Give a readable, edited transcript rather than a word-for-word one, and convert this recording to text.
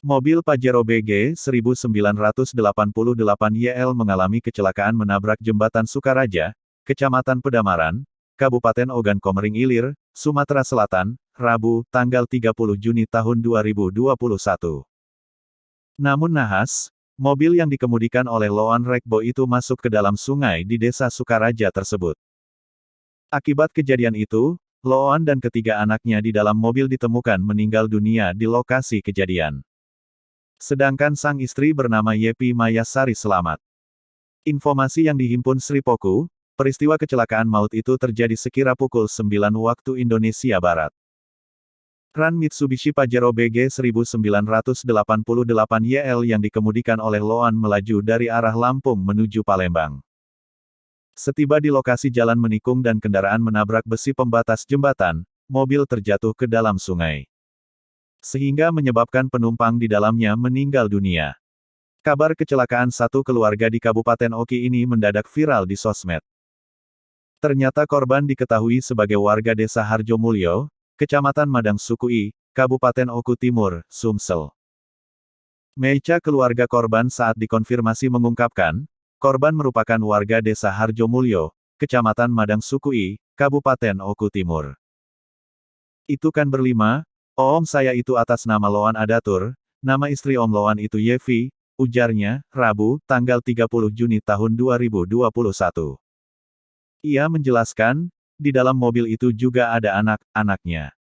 Mobil Pajero BG 1988YL mengalami kecelakaan menabrak jembatan Sukaraja, Kecamatan Pedamaran, Kabupaten Ogan Komering Ilir, Sumatera Selatan, Rabu, tanggal 30 Juni tahun 2021. Namun nahas, mobil yang dikemudikan oleh Loan Rekbo itu masuk ke dalam sungai di desa Sukaraja tersebut. Akibat kejadian itu, Loan dan ketiga anaknya di dalam mobil ditemukan meninggal dunia di lokasi kejadian. Sedangkan sang istri bernama Yepi Mayasari selamat. Informasi yang dihimpun Sri Poku, peristiwa kecelakaan maut itu terjadi sekira pukul 9 waktu Indonesia Barat. Ran Mitsubishi Pajero BG 1988YL yang dikemudikan oleh Loan melaju dari arah Lampung menuju Palembang. Setiba di lokasi jalan menikung dan kendaraan menabrak besi pembatas jembatan, mobil terjatuh ke dalam sungai. Sehingga menyebabkan penumpang di dalamnya meninggal dunia. Kabar kecelakaan satu keluarga di Kabupaten Oki ini mendadak viral di sosmed. Ternyata korban diketahui sebagai warga desa Harjomulyo, Kecamatan Madang Sukui, Kabupaten Oku Timur, Sumsel. Meca keluarga korban saat dikonfirmasi mengungkapkan, korban merupakan warga desa Harjomulyo, Kecamatan Madang Sukui, Kabupaten Oku Timur. Itu kan berlima, Om saya itu atas nama Loan Adatur, nama istri Om Loan itu Yevi, ujarnya, Rabu, tanggal 30 Juni tahun 2021. Ia menjelaskan, di dalam mobil itu juga ada anak-anaknya.